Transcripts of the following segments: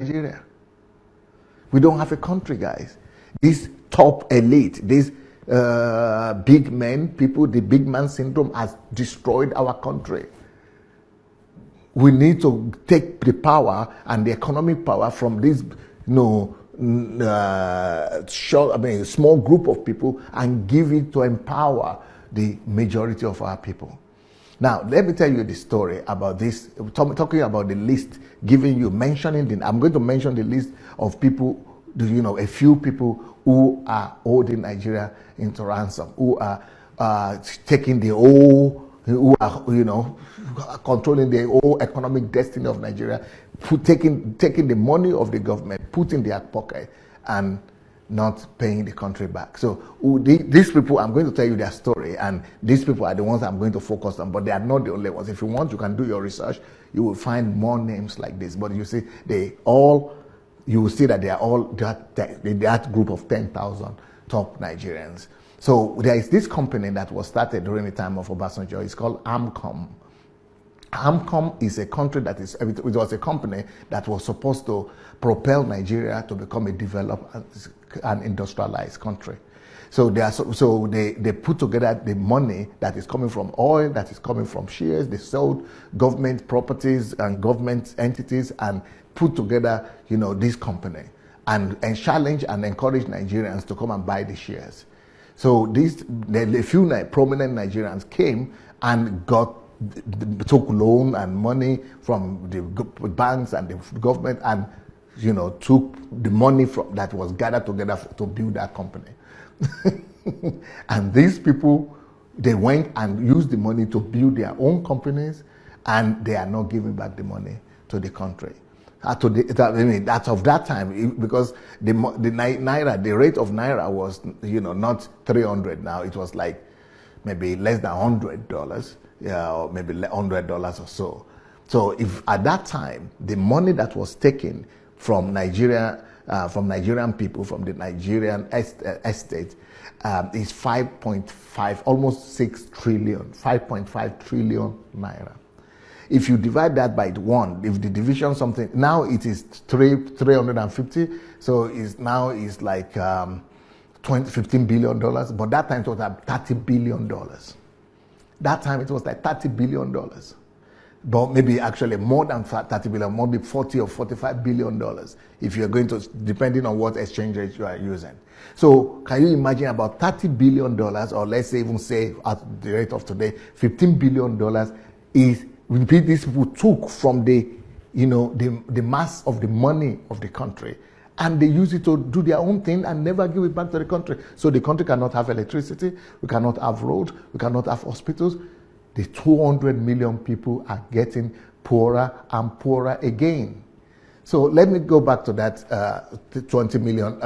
Nigeria. We don't have a country, guys. This top elite, these big men, people, the big man syndrome has destroyed our country. We need to take the power and the economic power from this, small group of people and give it to empower the majority of our people. Now, let me tell you the story about this, talking about the list, I'm going to mention the list of people, a few people who are holding Nigeria into ransom, who are taking the whole, who are, controlling the whole economic destiny of Nigeria, taking the money of the government, putting their pocket, and not paying the country back. So these people, I'm going to tell you their story, and these people are the ones I'm going to focus on, but they are not the only ones. If you want, you can do your research. You will find more names like this, but you see, you will see that they are all that group of 10,000 top Nigerians. So there is this company that was started during the time of Obasanjo. It's called AMCOM. AMCOM is a country it was a company that was supposed to propel Nigeria to become a developed and industrialized country. So they put together the money that is coming from oil, that is coming from shares. They sold government properties and government entities and put together, this company and challenge and encourage Nigerians to come and buy the shares. So a few prominent Nigerians came and took loan and money from the banks and the government and, took the money that was gathered together to build that company. And these people, they went and used the money to build their own companies, and they are not giving back the money to the country. That's of that time, because the naira, the rate of naira was, not 300 now. It was like maybe less than $100, or maybe $100 or so. So if at that time the money that was taken from Nigeria, from Nigerian people, from the Nigerian estate, is 5.5, almost 6 trillion, 5.5 trillion naira. If you divide that by 1, if the division something, now it is 350, so it's like $15 billion, but that time it was like $30 billion. That time it was like $30 billion. But maybe actually more than 30 billion, maybe 40 or 45 billion dollars, if you're going to, depending on what exchange rate you are using. So can you imagine about $30 billion, or let's say even say at the rate of today, $15 billion is these people took from the mass of the money of the country, and they use it to do their own thing and never give it back to the country. So the country cannot have electricity, we cannot have roads, we cannot have hospitals. The 200 million people are getting poorer and poorer again. So let me go back to that $5 trillion,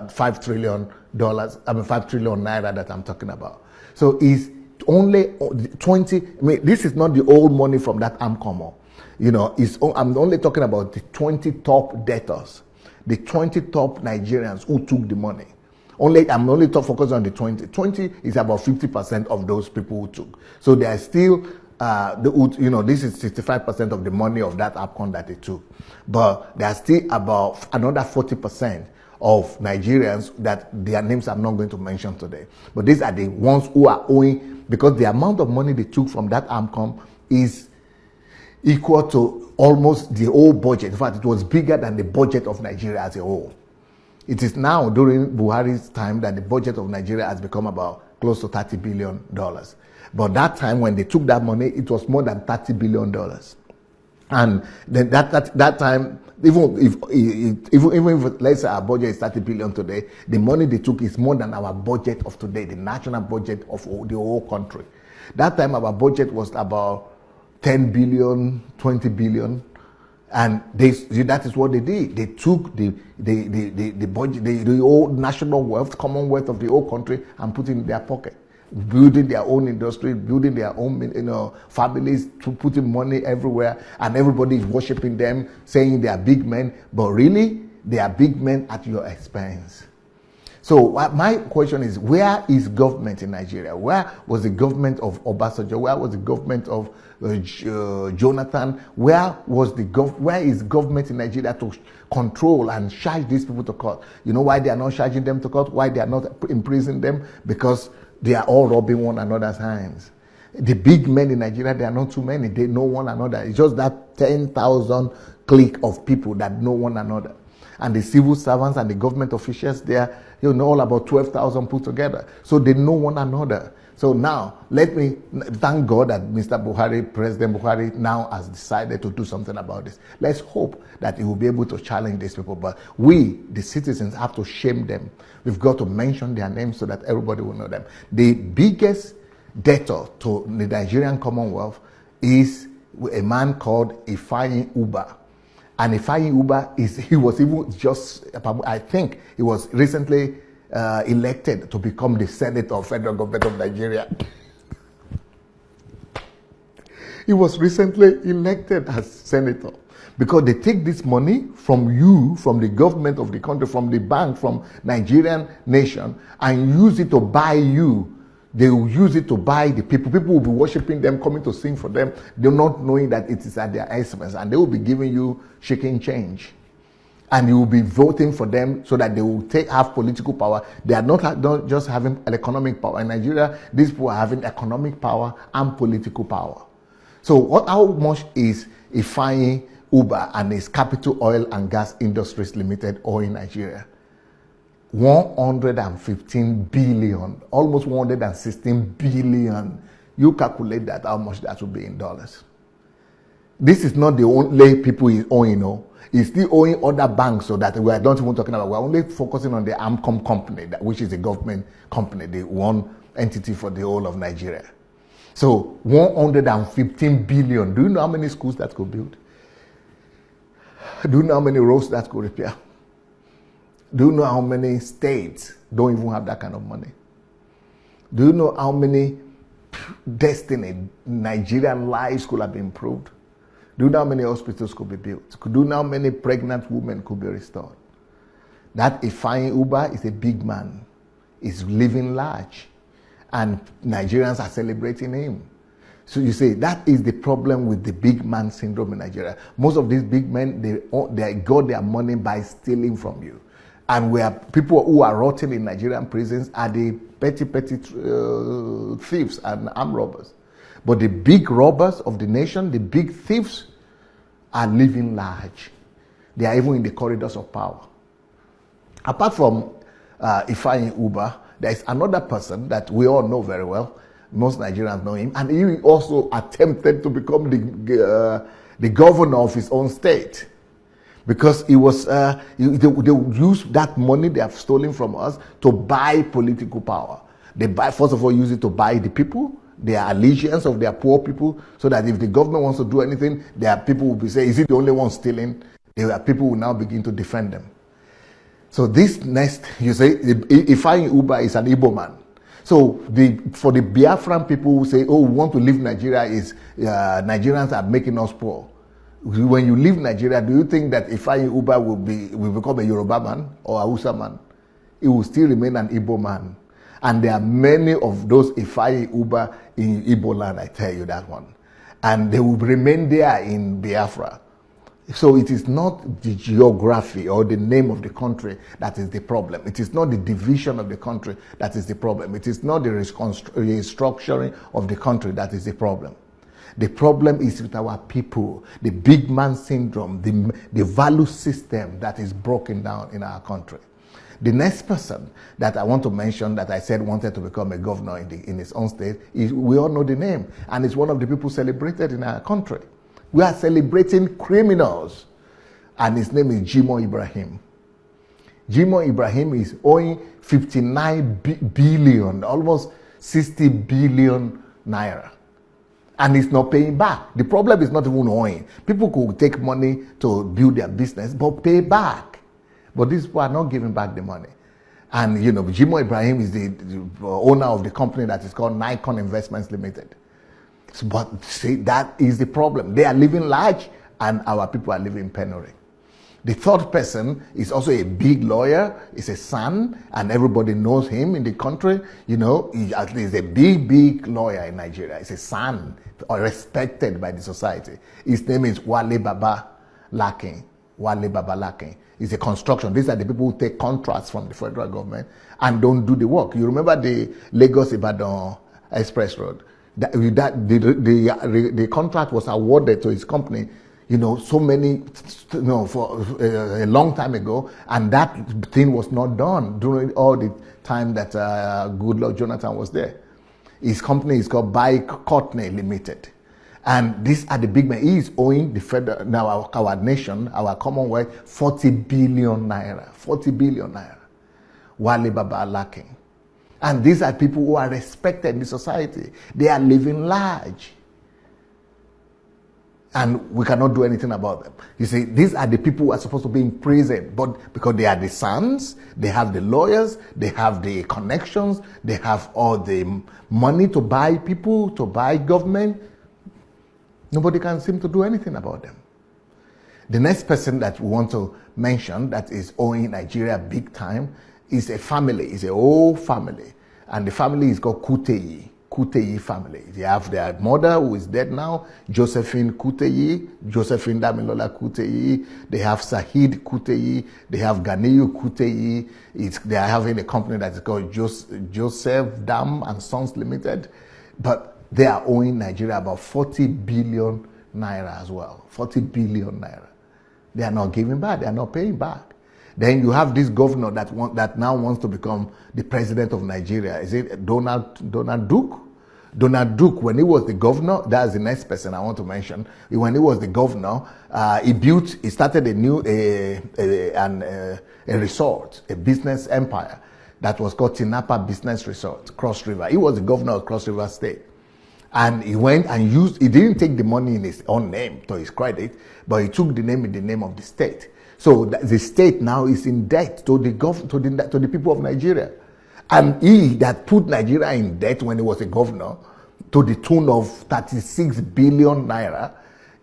5 trillion naira that I'm talking about. So is only 20, this is not the old money from that AMCOM. I'm only talking about the 20 top debtors, the 20 top Nigerians who took the money. I'm only focused on the 20. 20 is about 50% of those people who took. So they are still, this is 65% of the money of that APCON that they took. But there are still about another 40% of Nigerians that their names I'm not going to mention today. But these are the ones who are owing, because the amount of money they took from that AMCOM is equal to almost the whole budget. In fact, it was bigger than the budget of Nigeria as a whole. It is now during Buhari's time that the budget of Nigeria has become about close to $30 billion. But that time when they took that money, it was more than $30 billion. And then that time, even if let's say our budget is 30 billion today, the money they took is more than our budget of today, the national budget of the whole country. That time our budget was about 10 billion, 20 billion. And that is what they did. They took the budget, the whole national wealth, commonwealth of the whole country, and put it in their pocket, building their own industry, building their own families, putting money everywhere, and everybody is worshiping them, saying they are big men, but really they are big men at your expense. So my question is, where is government in Nigeria? Where was the government of Obasanjo? Where was the government of Jonathan? Where is government in Nigeria to control and charge these people to court? You know why they are not charging them to court? Why they are not imprisoning them? Because they are all robbing one another's hands. The big men in Nigeria, they are not too many. They know one another. It's just that 10,000 clique of people that know one another. And the civil servants and the government officials, they are, all about 12,000 put together. So they know one another. So now, let me thank God that Mr. Buhari, President Buhari, now has decided to do something about this. Let's hope that he will be able to challenge these people. But we, the citizens, have to shame them. We've got to mention their names so that everybody will know them. The biggest debtor to the Nigerian Commonwealth is a man called Ifeanyi Uba. And Ifeanyi Uba he was even just, I think he was recently elected to become the Senate of Federal Government of Nigeria. He was recently elected as senator because they take this money from you, from the government of the country, from the bank, from Nigerian nation, and use it to buy you. They will use it to buy the people. People will be worshiping them, coming to sing for them. They're not knowing that it is at their expense. And they will be giving you shaking change. And you will be voting for them so that they will have political power. They are not just having economic power. In Nigeria, these people are having economic power and political power. So how much is Ifeanyi Uba and his Capital Oil and Gas Industries Limited owing Nigeria? 115 billion, almost 116 billion. You calculate that, how much that would be in dollars. This is not the only people he's owing, no. He's still owing other banks, so that we are not even talking about. We're only focusing on the Amcom company, which is a government company, the one entity for the whole of Nigeria. So 115 billion. Do you know how many schools that could build? Do you know how many roads that could repair? Do you know how many states don't even have that kind of money? Do you know how many Nigerian lives could have been improved? Do you know how many hospitals could be built? Do you know how many pregnant women could be restored? That Ifeanyi Uba is a big man. He's living large. And Nigerians are celebrating him. So you say, that is the problem with the big man syndrome in Nigeria. Most of these big men, they got their money by stealing from you. And people who are rotting in Nigerian prisons are the petty thieves and armed robbers. But the big robbers of the nation, the big thieves, are living large. They are even in the corridors of power. Apart from Ifeanyi Uba, there is another person that we all know very well. Most Nigerians know him. And he also attempted to become the governor of his own state. Because they use that money they have stolen from us to buy political power. They first of all, use it to buy the people, their allegiance of their poor people, so that if the government wants to do anything, their people will be saying, is it the only one stealing? Their people will now begin to defend them. So this next, you say, Ifeanyi Uba is an Igbo man. So for the Biafran people who say, we want to leave Nigeria, Nigerians are making us poor. When you leave Nigeria, do you think that Ifeanyi Uba will become a Yoruba man or a Hausa man? He will still remain an Igbo man. And there are many of those Ifeanyi Uba in Igbo land, I tell you that one. And they will remain there in Biafra. So it is not the geography or the name of the country that is the problem. It is not the division of the country that is the problem. It is not the restructuring of the country that is the problem. The problem is with our people, the big man syndrome, the value system that is broken down in our country. The next person that I want to mention that I said wanted to become a governor in his own state, we all know the name, and it's one of the people celebrated in our country. We are celebrating criminals, and his name is Jimoh Ibrahim. Jimoh Ibrahim is owing 59 billion, almost 60 billion naira. And he's not paying back. The problem is not even owing. People could take money to build their business, but pay back. But these people are not giving back the money. And, Jimoh Ibrahim is the owner of the company that is called Nikon Investments Limited. But see, that is the problem. They are living large, and our people are living penury. The third person is also a big lawyer. He's a son, and everybody knows him in the country. You know, he's a big lawyer in Nigeria. He's a son, or respected by the society. His name is Wale Baba Lakin. Wale Baba Lakin. He's a construction. These are the people who take contracts from the federal government and don't do the work. You remember the Lagos-Ibadan Express Road? The contract was awarded to his company, you know, so many, you know, for a long time ago, and that thing was not done during all the time that Goodluck Jonathan was there. His company is called Buy Courtney Limited. And these are the big men. He is owing the federal, now our nation, our Commonwealth, 40 billion naira. 40 billion naira. Wale Baba Lakin. And these are people who are respected in the society. They are living large. And we cannot do anything about them. You see, these are the people who are supposed to be in prison, but because they are the sons, they have the lawyers, they have the connections, they have all the money to buy people, to buy government. Nobody can seem to do anything about them. The next person that we want to mention that is owing Nigeria big time is a family, is an old family. And the family is called Kuteyi. Kuteyi family. They have their mother who is dead now, Josephine Kuteyi, Josephine Damilola Kuteyi. They have Sahid Kuteyi. They have Ganiyu Kuteyi. They are having a company that is called Joseph Dam and Sons Limited. But they are owing Nigeria about 40 billion naira as well. 40 billion naira. They are not giving back. They are not paying back. Then you have this governor that now wants to become the president of Nigeria. Is it Donald Duke? Donald Duke, when he was the governor, that's the next person I want to mention. When he was the governor, he started a resort, a business empire that was called Tinapa Business Resort, Cross River. He was the governor of Cross River State. And he went and he didn't take the money in his own name to his credit, but he took the name in the name of the state. So the state now is in debt to the people of Nigeria. And he that put Nigeria in debt when he was a governor to the tune of 36 billion naira,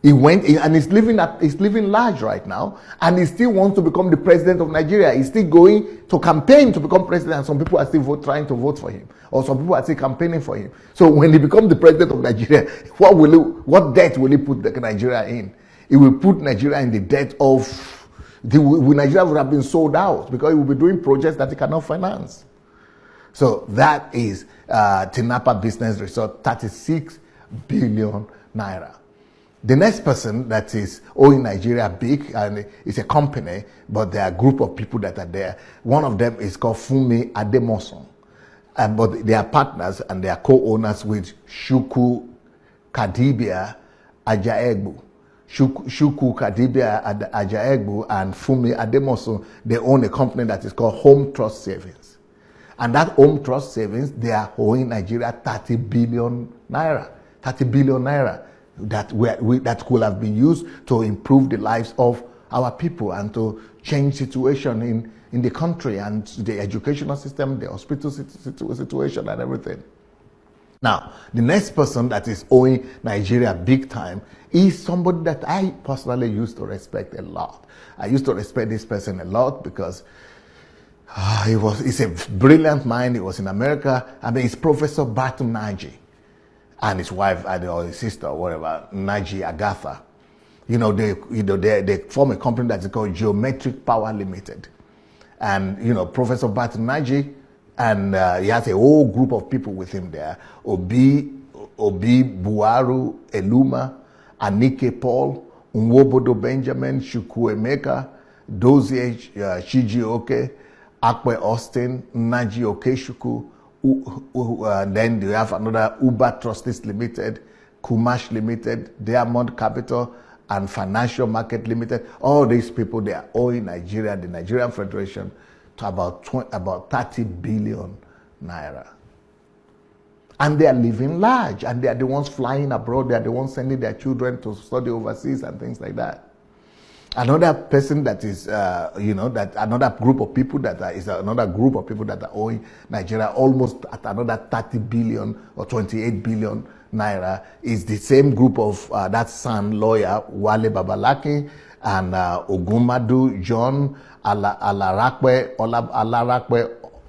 he went in and he's living large right now, and he still wants to become the president of Nigeria. He's still going to campaign to become president, and some people are still trying to vote for him, or some people are still campaigning for him. So when he becomes the president of Nigeria, what debt will he put Nigeria in? He will put Nigeria in the debt of Nigeria would have been sold out because he will be doing projects that he cannot finance. So that is Tinapa Business Resort, 36 billion naira. The next person that is owing Nigeria big, and it's a company, but there are a group of people that are there. One of them is called Funmi Ademosun. But they are partners and they are co-owners with Shuku Kadibia Ajaegbu. Shuku Kadibia Ajaegbu and Funmi Ademosun, they own a company that is called Home Trust Savings. And that Home Trust Savings, they are owing Nigeria 30 billion naira. 30 billion naira that could have been used to improve the lives of our people and to change situation in the country and the educational system, the hospital situation and everything. Now, the next person that is owing Nigeria big time is somebody that I personally used to respect a lot. I used to respect this person a lot because he's a brilliant mind. He was in America. I mean, it's Professor Batu Naji and his wife, or his sister, or whatever, Naji Agatha. They form a company that's called Geometric Power Limited. And, Professor Batu Naji, and he has a whole group of people with him there. Obi Buaru Eluma, Anike Paul, Nwobodo Benjamin, Chukwuemeka, Dozie Chijioke, Akwe Austin, Naji Okechukwu. Then you have another Uber Trustees Limited, Kumash Limited, Diamond Capital, and Financial Market Limited. All these people, they are owing Nigeria, the Nigerian Federation, to about 30 billion naira. And they are living large, and they are the ones flying abroad, they are the ones sending their children to study overseas and things like that. Another person that is, another group of people that are owing Nigeria almost at another 30 billion or 28 billion naira is the same group of that son lawyer, Wale Babalaki, and Ogumadu John, Alarakwe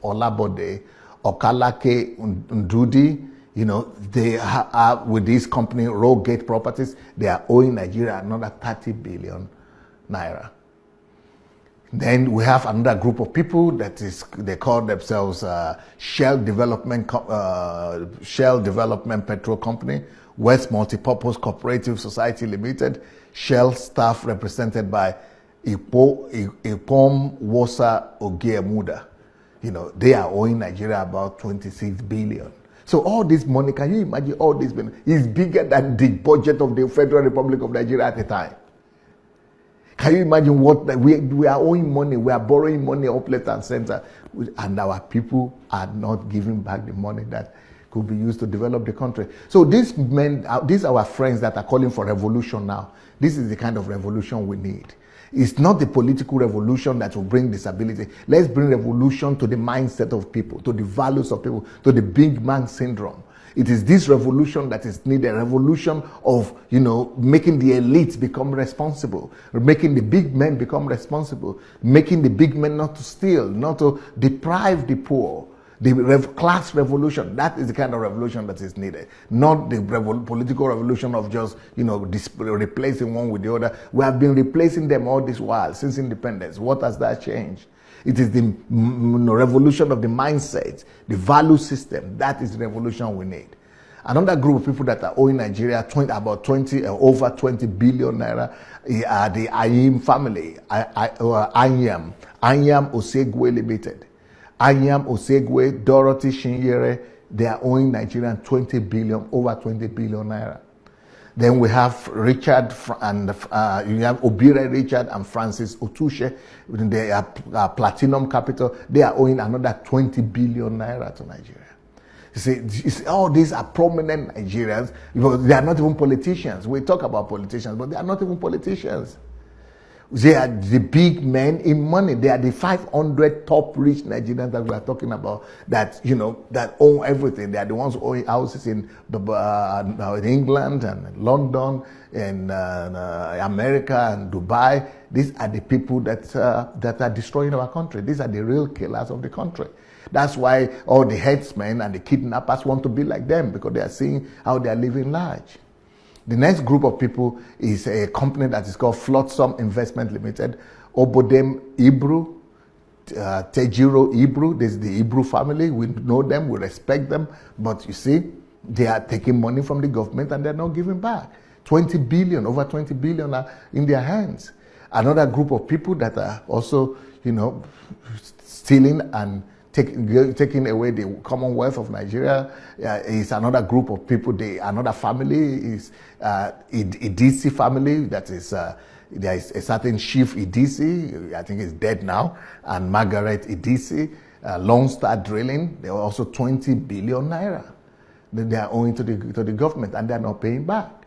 Olabode, Okalake Ndudi. You know, they are with this company, Rollgate Properties, they are owing Nigeria another 30 billion naira. Then we have another group of people that is, they call themselves Shell Development Petrol Company, West Multipurpose Cooperative Society Limited, Shell staff represented by Ipom Wosa Ogiemuda. You know, they are owing Nigeria about 26 billion. So all this money, can you imagine all this money is bigger than the budget of the Federal Republic of Nigeria at the time. Can you imagine what we are owing money, we are borrowing money up left and center, and our people are not giving back the money that could be used to develop the country. So these men, these are our friends that are calling for revolution now. This is the kind of revolution we need. It's not the political revolution that will bring disability. Let's bring revolution to the mindset of people, to the values of people, to the big man syndrome. It is this revolution that is needed, a revolution of, you know, making the elites become responsible, making the big men become responsible, making the big men not to steal, not to deprive the poor. The class revolution, that is the kind of revolution that is needed. Not the political revolution of just, you know, replacing one with the other. We have been replacing them all this while, since independence. What has that changed? It is the revolution of the mindset, the value system. That is the revolution we need. Another group of people that are owing Nigeria over 20 billion naira are the Ayim family, Anyam Osegwe Limited. Anyam Osegwe, Dorothy Shinyere, they are owing Nigerian over 20 billion naira. Then we have Richard and you have Obire Richard and Francis Otushe. They are Platinum Capital. They are owing another 20 billion naira to Nigeria. You see, all these are prominent Nigerians because they are not even politicians. We talk about politicians, but they are not even politicians. They are the big men in money. They are the 500 top rich Nigerians that we are talking about that, you know, that own everything. They are the ones who own houses in England and London and America and Dubai. These are the people that are destroying our country. These are the real killers of the country. That's why all the headsmen and the kidnappers want to be like them, because they are seeing how they are living large. The next group of people is a company that is called Flotsam Investment Limited, Obodem Ibru, Tejiro Ibru. This is the Ibru family. We know them, we respect them. But you see, they are taking money from the government and they're not giving back. 20 billion, over 20 billion are in their hands. Another group of people that are also, you know, stealing and taking away the Commonwealth of Nigeria is another group of people. Another family is Idisi family. That is, there is a certain Chief Idisi, I think he's dead now, and Margaret Idisi, Lone Star Drilling. They were also 20 billion naira that they are owing to the government, and they are not paying back.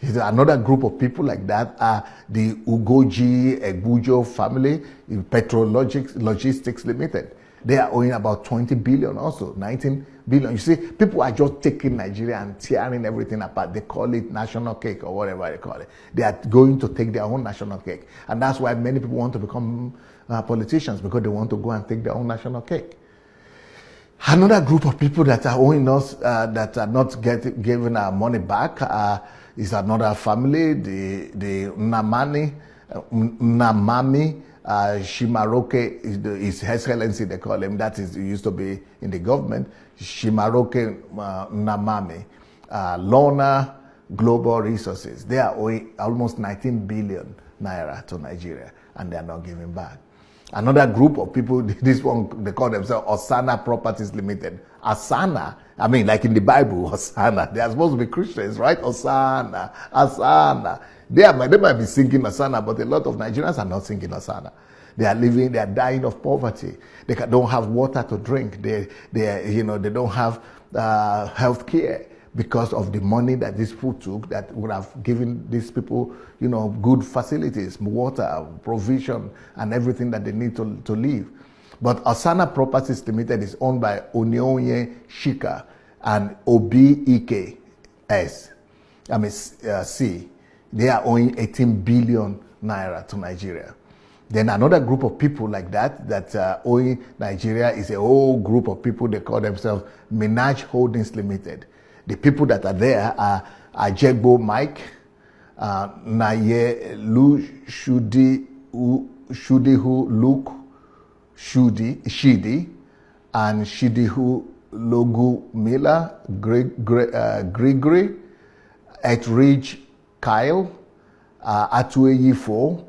Another group of people like that are the Ugoji Egbujo family, Petrol Logistics Limited. They are owing about 20 billion also, 19 billion. You see, people are just taking Nigeria and tearing everything apart. They call it national cake or whatever they call it. They are going to take their own national cake. And that's why many people want to become politicians, because they want to go and take their own national cake. Another group of people that are owing us, that are not giving our money back, is another family, the Namami Shimaroke, is His Excellency, they call him. That is, he used to be in the government. Shimaroke Namami, Lorna Global Resources. They are owing almost 19 billion naira to Nigeria, and they are not giving back. Another group of people, this one, they call themselves Osana Properties Limited. Asana, I mean, like in the Bible, Osana. They are supposed to be Christians, right? Osana, Asana. They might be singing Asana, but a lot of Nigerians are not singing Asana. They are dying of poverty. They don't have water to drink. They don't have health care because of the money that these people took that would have given these people, you know, good facilities, water, provision, and everything that they need to live. But Asana Properties Limited is owned by Onyeonye Shika and Obi Ike C. They are owing 18 billion naira to Nigeria. Then another group of people like that owing Nigeria is a whole group of people. They call themselves Minaj Holdings Limited. The people that are there are Ajegbo Mike, Naye Lu Shudihu Luke Shidi, and Shidihu Logu Miller, Gregory, Etridge Kyle, Atueyifo,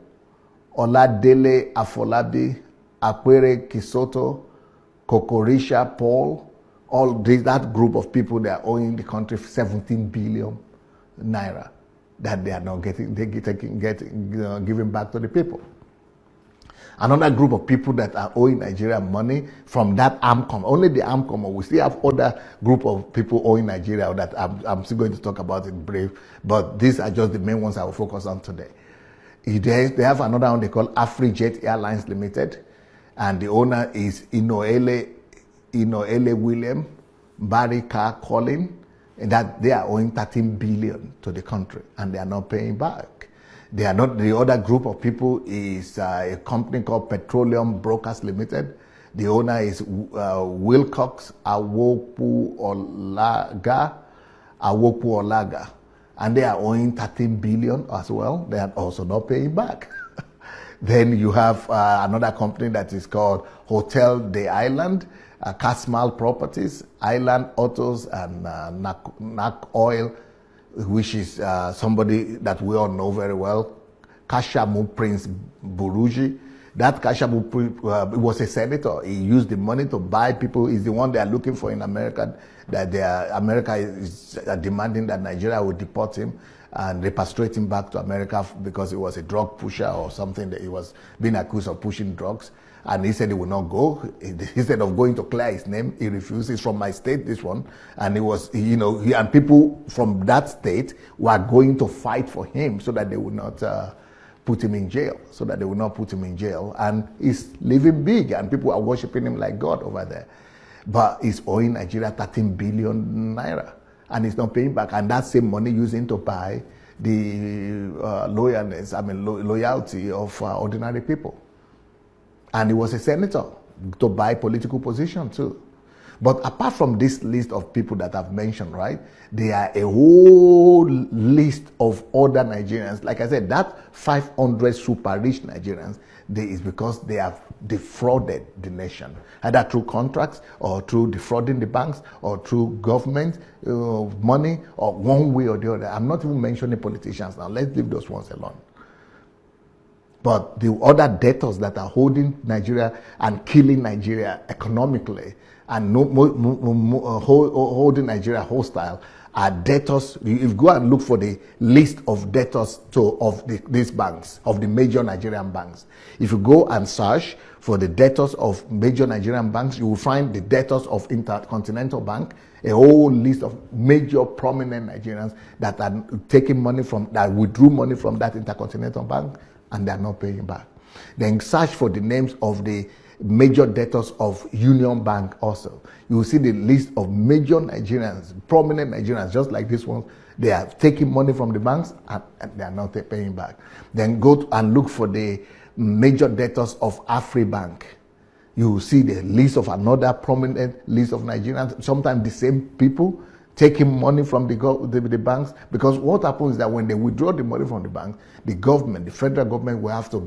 Oladele Afolabi, Akwere Kisoto, Kokorisha Paul, all that group of people, they are owing the country 17 billion naira that they are not giving back to the people. Another group of people that are owing Nigeria money from that AMCOM, only the AMCOM, we still have other group of people owing Nigeria that I'm still going to talk about in brief, but these are just the main ones I will focus on today. They have another one they call AfriJet Airlines Limited, and the owner is Inoele William, Barry Carr Colin, and that they are owing 13 billion to the country and they are not paying back. They are not. The other group of people is a company called Petroleum Brokers Limited. The owner is Wilcox Awopu Olaga, and they are owing 13 billion as well. They are also not paying back. Then you have another company that is called Hotel de Island, Casmal Properties, Island Autos, and Nac Oil, which is somebody that we all know very well, Kashamu Prince Buruji. That Kashamu was a senator. He used the money to buy people. He's the one they are looking for in America, that America is demanding that Nigeria will deport him and repatriate him back to America because he was a drug pusher or something, that he was being accused of pushing drugs. And he said he would not go. Instead of going to clear his name, he refused. He's from my state, this one. And he was, and people from that state were going to fight for him so that they would not put him in jail. And he's living big, and people are worshiping him like God over there. But he's owing Nigeria 13 billion naira, and he's not paying back. And that same money using to buy the loyalty of ordinary people. And he was a senator to buy political position too. But apart from this list of people that I've mentioned, right, there are a whole list of other Nigerians. Like I said, that 500 super rich Nigerians, is because they have defrauded the nation, either through contracts or through defrauding the banks or through government money, or one way or the other. I'm not even mentioning politicians now. Let's leave those ones alone. But the other debtors that are holding Nigeria and killing Nigeria economically and holding Nigeria hostile are debtors. If you go and look for the list of debtors of these banks, of the major Nigerian banks, if you go and search for the debtors of major Nigerian banks, you will find the debtors of Intercontinental Bank, a whole list of major prominent Nigerians that are taking money that withdrew money from that Intercontinental Bank, and they are not paying back. Then search for the names of the major debtors of Union Bank also. You will see the list of major Nigerians, prominent Nigerians, just like this one. They are taking money from the banks and they are not paying back. Then go and look for the major debtors of AfriBank. You will see the list of another prominent list of Nigerians, sometimes the same people, taking money from the banks, because what happens is that when they withdraw the money from the banks, the government, the federal government, will have to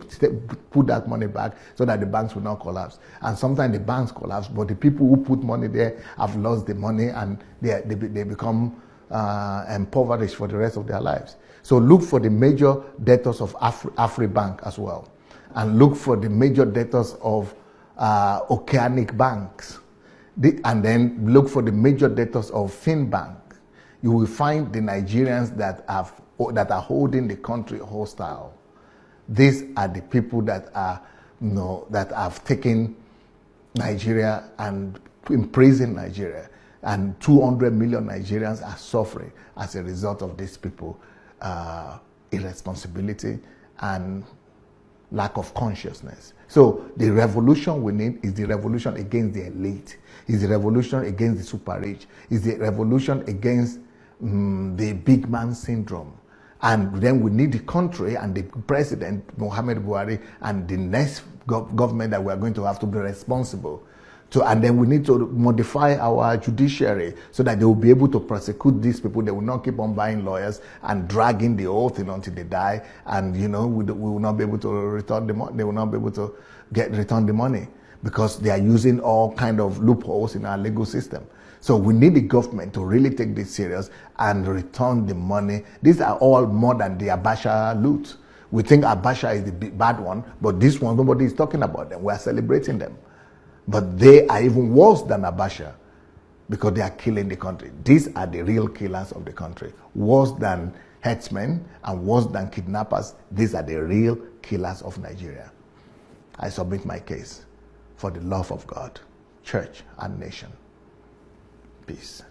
put that money back so that the banks will not collapse. And sometimes the banks collapse, but the people who put money there have lost the money and they become impoverished for the rest of their lives. So look for the major debtors of AfriBank as well, and look for the major debtors of Oceanic Banks. And then look for the major debtors of FinBank. You will find the Nigerians that are holding the country hostile. These are the people that have taken Nigeria and imprisoned Nigeria, and 200 million Nigerians are suffering as a result of these people irresponsibility and lack of consciousness. So the revolution we need is the revolution against the elite, is the revolution against the super rich, is the revolution against the big man syndrome. And then we need the country and the president, Muhammad Buhari, and the next government that we are going to have to be responsible. And then we need to modify our judiciary so that they will be able to prosecute these people. They will not keep on buying lawyers and dragging the whole thing until they die. And, we will not be able to return the money. They will not be able to return the money because they are using all kind of loopholes in our legal system. So we need the government to really take this serious and return the money. These are all more than the Abacha loot. We think Abacha is the bad one, but this one, nobody is talking about them. We are celebrating them. But they are even worse than Abacha because they are killing the country. These are the real killers of the country. Worse than headsmen and worse than kidnappers. These are the real killers of Nigeria. I submit my case for the love of God, church, and nation. Peace.